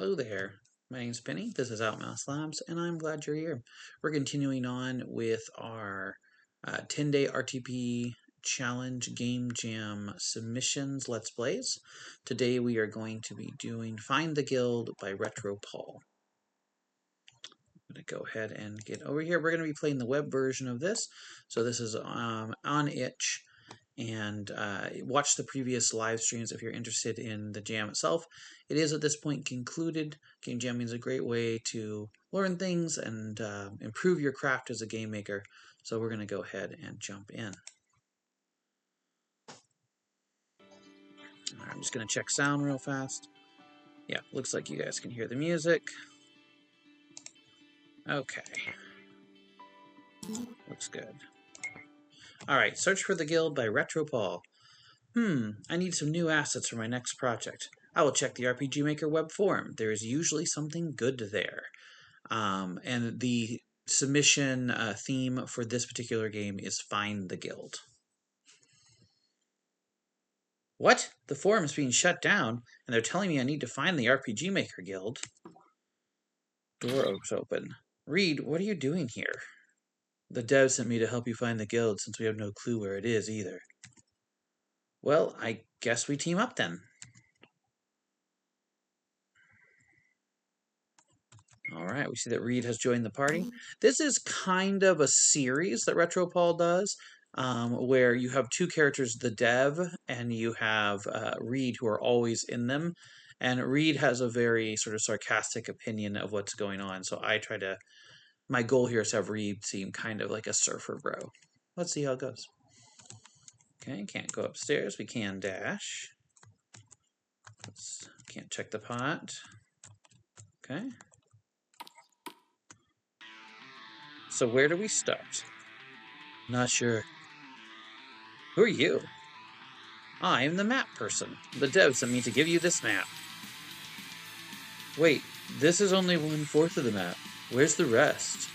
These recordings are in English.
Hello there. My name's Penny. This is Outmouse Labs, and I'm glad you're here. We're continuing on with our 10-day RTP challenge game jam submissions let's plays. Today we are going to be doing Find the Guild by Retro Paul. I'm going to go ahead and get over here. We're going to be playing the web version of this. So this is on itch. And watch the previous live streams if you're interested in the jam itself. It is at this point concluded. Game jamming is a great way to learn things and improve your craft as a game maker. So we're going to go ahead and jump in. Right, I'm just going to check sound real fast. Yeah, looks like you guys can hear the music. Okay. Looks good. Alright, search for the guild by Retro Paul. I need some new assets for my next project. I will check the RPG Maker web forum. There is usually something good there. And the submission theme for this particular game is Find the Guild. What? The forum is being shut down, and they're telling me I need to find the RPG Maker Guild. Door opens open. Reid, what are you doing here? The dev sent me to help you find the guild since we have no clue where it is either. Well, I guess we team up then. Alright, we see that Reid has joined the party. This is kind of a series that RetroPaul does, where you have two characters, the dev, and you have Reid, who are always in them. And Reid has a very sort of sarcastic opinion of what's going on, so I try to... My goal here is to have Reid seem kind of like a surfer bro. Let's see how it goes. Okay, can't go upstairs. We can dash. Can't check the pot. Okay. So where do we start? Not sure. Who are you? I'm the map person. The dev sent me to give you this map. Wait, this is only 1/4 of the map. Where's the rest?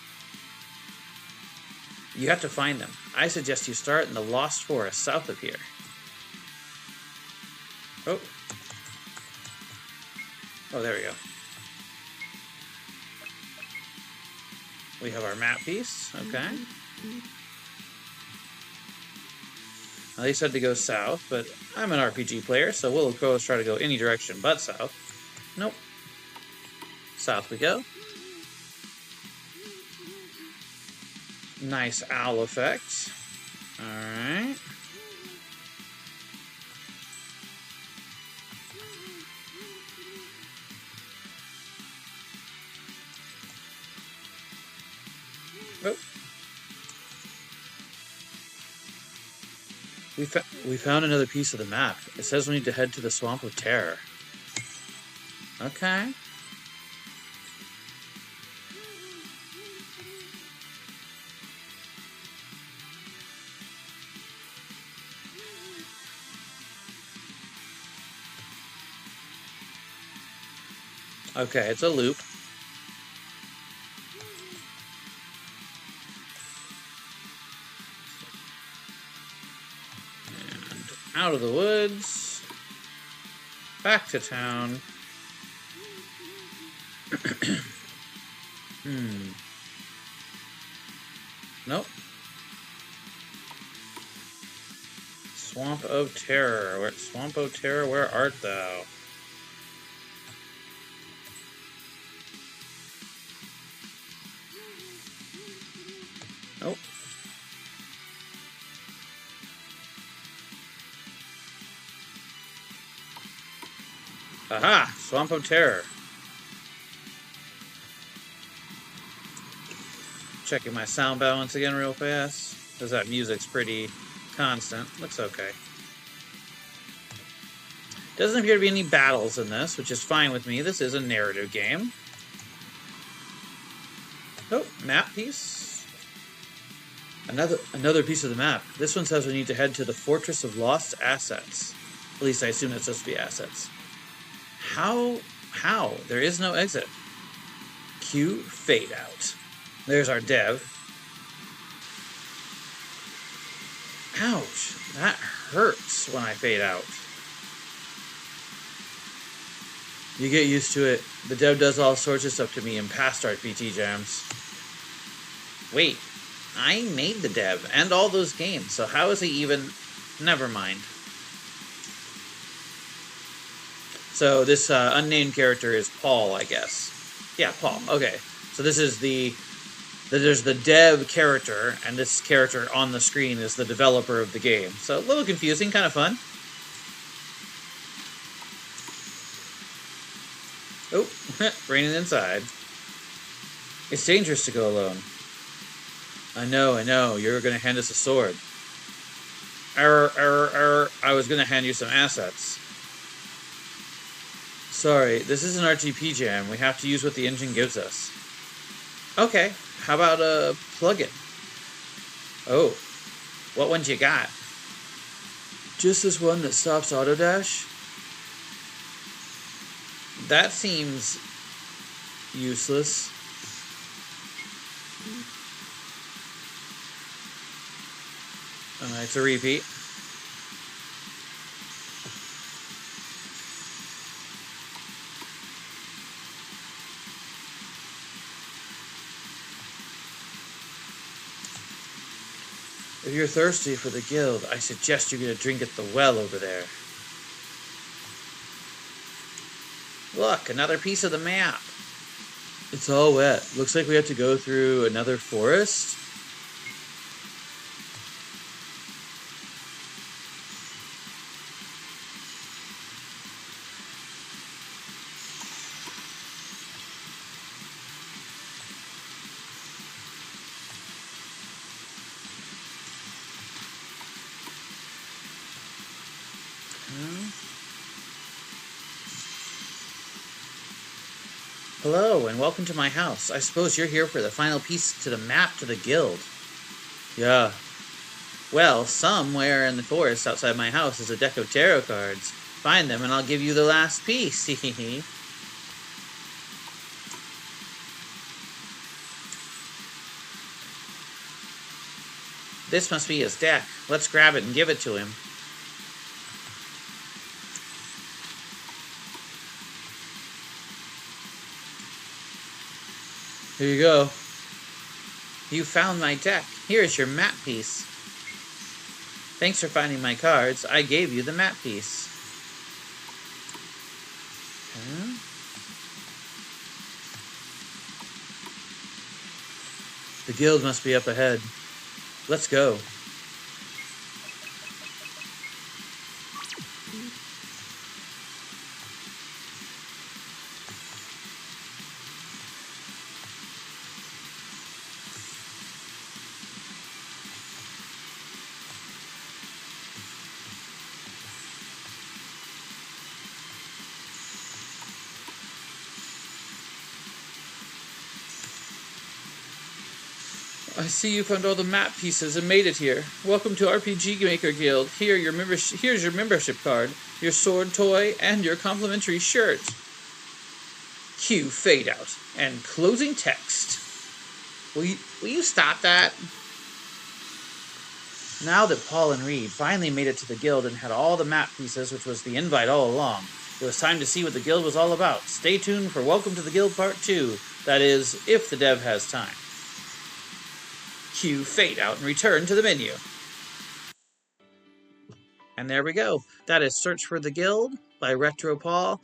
You have to find them. I suggest you start in the Lost Forest south of here. Oh. Oh, there we go. We have our map piece. Okay. Now, they said to go south, but I'm an RPG player, so we'll of course try to go any direction but south. Nope. South we go. Nice owl effect. Alright. Oh. We found another piece of the map. It says we need to head to the Swamp of Terror. Okay. Okay, it's a loop. And out of the woods. Back to town. Nope. Swamp of Terror. Swamp of Terror, where art thou? Nope. Aha! Swamp of Terror. Checking my sound balance again real fast, because that music's pretty constant. Looks okay. Doesn't appear to be any battles in this, which is fine with me. This is a narrative game. Oh, map piece. Another piece of the map. This one says we need to head to the Fortress of Lost Assets. At least I assume it's supposed to be assets. How? There is no exit. Cue fade out. There's our dev. Ouch, that hurts when I fade out. You get used to it. The dev does all sorts of stuff to me in past RPG jams. Wait, I made the dev and all those games, so how is he even... Never mind. So this unnamed character is Paul, I guess. Yeah, Paul. Okay. So this is there's the dev character, and this character on the screen is the developer of the game. So a little confusing, kind of fun. Oh, raining inside. It's dangerous to go alone. I know. You're gonna hand us a sword. I was gonna hand you some assets. Sorry, this is an RTP jam. We have to use what the engine gives us. Okay, how about a plug-in? Oh, what ones you got? Just this one that stops autodash? That seems useless. It's a repeat. If you're thirsty for the guild, I suggest you get a drink at the well over there. Look, another piece of the map. It's all wet. Looks like we have to go through another forest. Hello, and welcome to my house. I suppose you're here for the final piece to the map to the guild. Yeah. Well, somewhere in the forest outside my house is a deck of tarot cards. Find them and I'll give you the last piece. This must be his deck. Let's grab it and give it to him. Here you go. You found my deck. Here is your map piece. Thanks for finding my cards. I gave you the map piece. Huh? The guild must be up ahead. Let's go. I see you found all the map pieces and made it here. Welcome to RPG Maker Guild. Here's your membership card, your sword toy, and your complimentary shirt. Cue fade out and closing text. Will you stop that? Now that Paul and Reid finally made it to the guild and had all the map pieces, which was the invite all along, it was time to see what the guild was all about. Stay tuned for Welcome to the Guild Part 2. That is, if the dev has time. Cue fade out and return to the menu. And there we go. That is Search for the Guild by Retro Paul.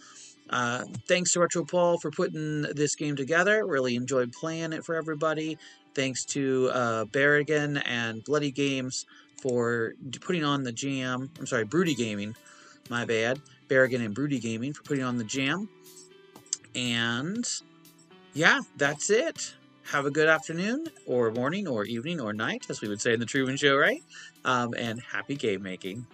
Thanks to Retro Paul for putting this game together. Really enjoyed playing it for everybody. Thanks to Berrigan and Bloody Games for putting on the jam. I'm sorry, Broody Gaming. My bad. Berrigan and Broody Gaming for putting on the jam. And yeah, that's it. Have a good afternoon, or morning, or evening, or night, as we would say in the Truman Show, right? And happy game making.